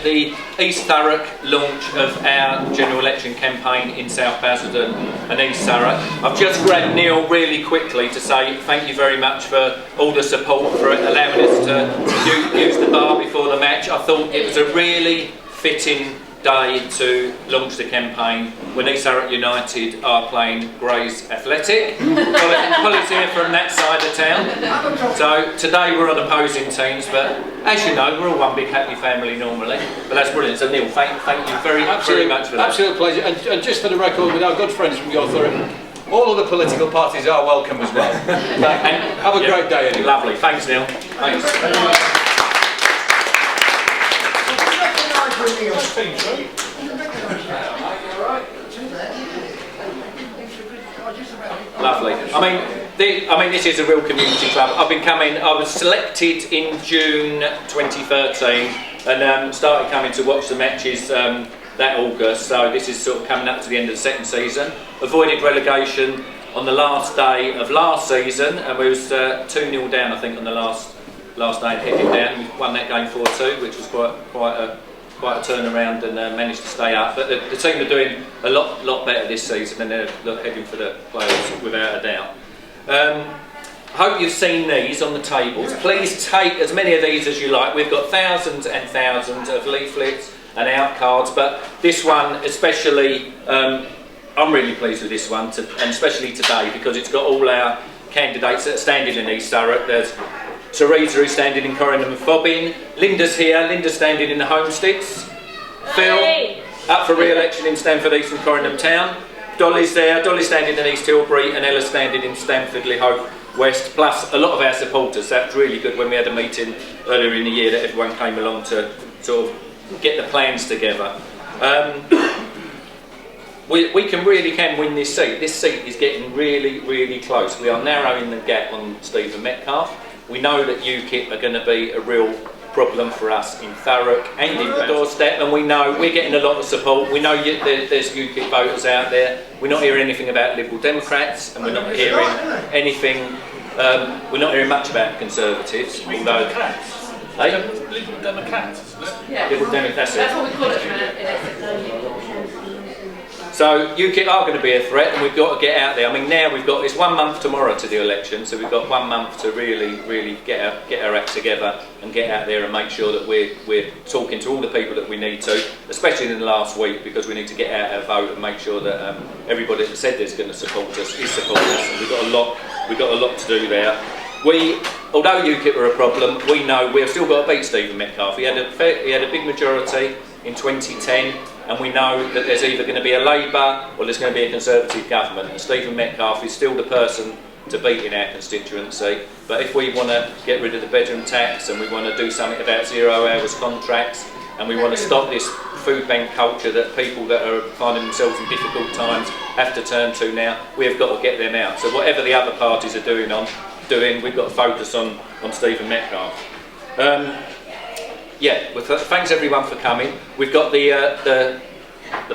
the East Thurrock launch of our general election campaign in South Basildon and East Thurrock. I've just grabbed Neil really quickly to say thank you very much for all the support, for allowing us to use the bar before the match. I thought it was a really fitting day to launch the campaign when East Thurrock United are playing Grays Athletic. Polly's here from that side of town. So today we're on opposing teams, but as you know, we're all one big happy family normally. But that's brilliant. So Neil, thank you very much for that. Absolute pleasure. And just for the record, with our good friends from your Thurrock, all of the political parties are welcome as well. And have a great day anyway. Lovely. Thanks, Neil. Thanks. Lovely. I mean, this is a real community club. I was selected in June 2013 and started coming to watch the matches that August. So this is sort of coming up to the end of the second season. Avoided relegation on the last day of last season, and we was 2-0 down, I think, on the last day and heading down. We won that game 4-2, which was quite a turnaround, and managed to stay up. But the team are doing a lot better this season, and they're heading for the playoffs without a doubt. I hope you've seen these on the tables. Please take as many of these as you like. We've got thousands and thousands of leaflets and out cards, but this one especially, I'm really pleased with this one, and especially today, because it's got all our candidates that are standing in East Thurrock. There's Teresa, who's standing in Corringham and Fobbing. Linda's here. Linda's standing in the Homesteads. Phil, up for re-election in Stamford East and Corringham Town. Dolly's there. Dolly's standing in East Tilbury, and Ella's standing in Stamford Hope West. Plus a lot of our supporters. That's really good. When we had a meeting earlier in the year, that everyone came along to sort of get the plans together. We can win this seat. This seat is getting really close. We are narrowing the gap on Stephen Metcalfe. We know that UKIP are going to be a real problem for us in Thurrock and in the doorstep, and we know we're getting a lot of support. We know there's UKIP voters out there. We're not hearing anything about Liberal Democrats, and we're not hearing anything. We're not hearing much about Conservatives. Although, Liberal Democrats, isn't it? Yeah. Liberal Democrats. That's what we call it in Essex. So UKIP are going to be a threat, and we've got to get out there. I mean, now it's 1 month tomorrow to the election, so we've got 1 month to really get our act together and get out there and make sure that we're talking to all the people that we need to, especially in the last week, because we need to get out our vote and make sure that everybody that said they're going to support us is supporting us, and we've got a lot to do there. Although UKIP are a problem, we know we've still got to beat Stephen Metcalfe. He had a big majority in 2010. And we know that there's either going to be a Labour or there's going to be a Conservative government. And Stephen Metcalfe is still the person to beat in our constituency. But if we want to get rid of the bedroom tax, and we want to do something about 0 hours contracts, and we want to stop this food bank culture that people that are finding themselves in difficult times have to turn to now, we have got to get them out. So whatever the other parties are doing, we've got to focus on Stephen Metcalfe. Yeah, well, thanks everyone for coming. We've got the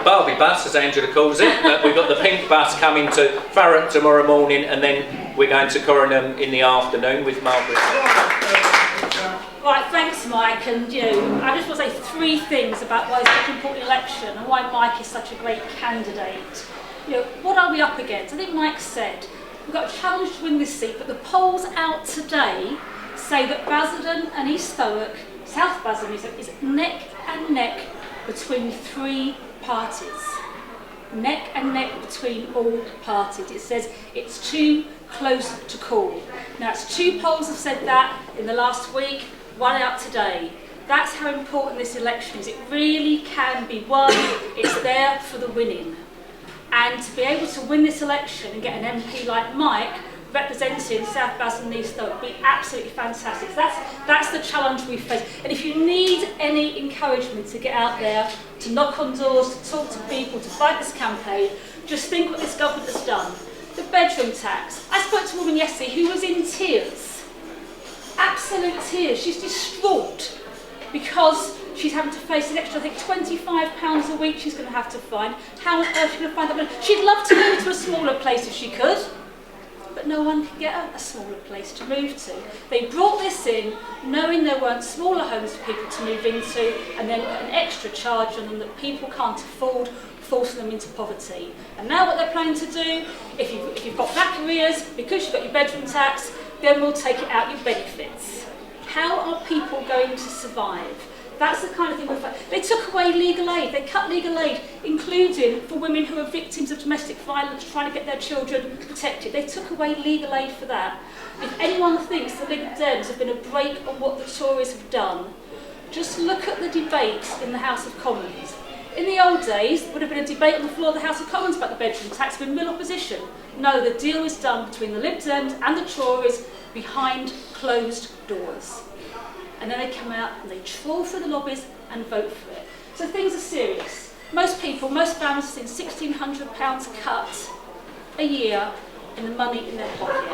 Barbie bus, as Angela calls it. We've got the pink bus coming to Thurrock tomorrow morning, and then we're going to Corringham in the afternoon with Margaret. Right, thanks Mike, and I just want to say 3 things about why it's such an important election and why Mike is such a great candidate. What are we up against? I think Mike said we've got a challenge to win this seat, but the polls out today say that Basildon and East Thurrock, South Basildon is neck and neck between 3 parties. Neck and neck between all parties. It says it's too close to call. Now, it's 2 polls have said that in the last week, 1 out today. That's how important this election is. It really can be won. It's there for the winning. And to be able to win this election and get an MP like Mike representing South Basildon and East Thurrock would be absolutely fantastic. So that's the challenge we face. And if you need any encouragement to get out there, to knock on doors, to talk to people, to fight this campaign, just think what this government has done. The bedroom tax. I spoke to a woman yesterday who was in tears. Absolute tears. She's distraught because she's having to face an extra, I think, £25 a week she's going to have to find. How on earth is she going to find that money? She'd love to move to a smaller place if she could. but no one could get a smaller place to move to. They brought this in knowing there weren't smaller homes for people to move into, and then put an extra charge on them that people can't afford, forcing them into poverty. And now what they're planning to do, if you've got black arrears, because you've got your bedroom tax, then we'll take it out your benefits. How are people going to survive? That's the kind of thing they took away legal aid. They cut legal aid, including for women who are victims of domestic violence, trying to get their children protected. They took away legal aid for that. If anyone thinks the Lib Dems have been a break on what the Tories have done, just look at the debates in the House of Commons. In the old days, there would have been a debate on the floor of the House of Commons about the bedroom tax with real opposition. No, the deal is done between the Lib Dems and the Tories behind closed doors. And then they come out and they trawl through the lobbies and vote for it. So things are serious. Most people, most families are seeing £1,600 cut a year in the money in their pocket.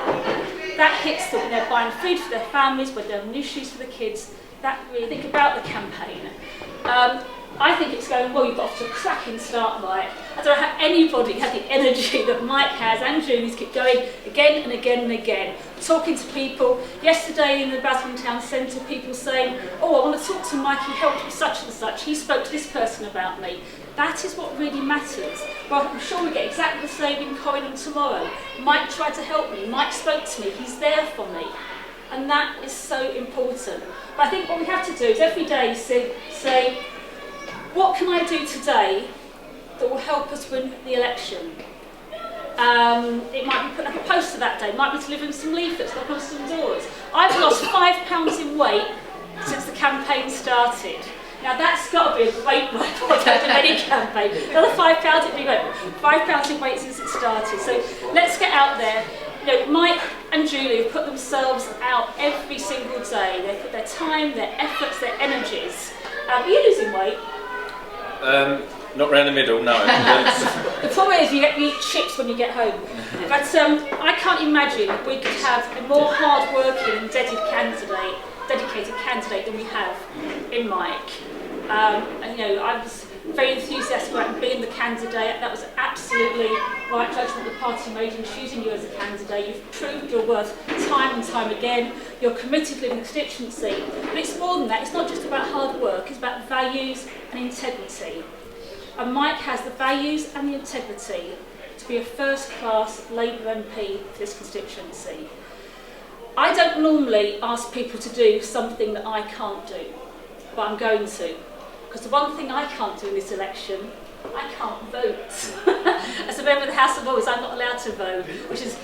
That hits them when they're buying food for their families, when they're new shoes for the kids. That really, think about the campaign. I think it's going, well, you've got off to a cracking start, Mike. I don't know how anybody had the energy that Mike has and Julie's keep going again and again and again. Talking to people. Yesterday in the Basildon Town Centre, people saying, oh, I want to talk to Mike, he helped with such and such, he spoke to this person about me. That is what really matters. Well, I'm sure we get exactly the same in Corridon tomorrow. Mike tried to help me, Mike spoke to me, he's there for me. And that is so important. But I think what we have to do is every day say, what can I do today that will help us win the election? It might be putting up a poster that day, it might be delivering some leaflets, knocking on some doors. I've lost £5 in weight since the campaign started. Now that's got to be a great weight loss out of any campaign. Another £5 would be great. £5 in weight since it started. So let's get out there. You know, Mike and Julie have put themselves out every single day. They put their time, their efforts, their energies. Are you losing weight? Not round the middle, no. The problem is you eat chips when you get home. But I can't imagine we could have a more hard-working and dedicated candidate than we have in Mike. And you know, I was very enthusiastic about being the candidate. That was absolutely right judgment the party made in choosing you as a candidate. You've proved your worth time and time again. You're committed to living the constituency. But it's more than that. It's not just about hard work. It's about values and integrity. And Mike has the values and the integrity to be a first-class Labour MP for this constituency. I don't normally ask people to do something that I can't do, but I'm going to. Because the one thing I can't do in this election, I can't vote. As a member of the House of Lords, I'm not allowed to vote, which is,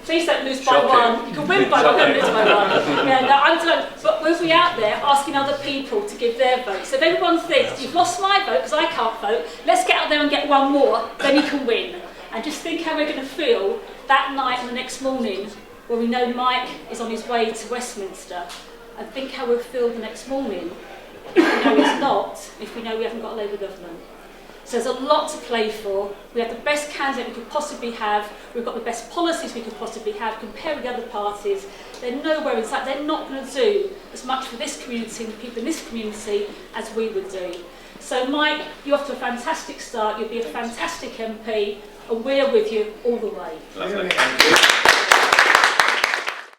please don't lose by one. You can win by one, don't lose by one. Yeah, no, I'm done. But we'll be out there asking other people to give their vote. So if everyone thinks, you've lost my vote because I can't vote, let's get out there and get one more, then you can win. And just think how we're going to feel that night and the next morning when we know Mike is on his way to Westminster. And think how we'll feel the next morning if we know he's not, if we know we haven't got a Labour government. So there's a lot to play for. We have the best candidate we could possibly have. We've got the best policies we could possibly have compared with the other parties. They're nowhere in sight. They're not going to do as much for this community and the people in this community as we would do. So Mike, you're off to a fantastic start. You'll be a fantastic MP and we're with you all the way. Lovely. Thank you.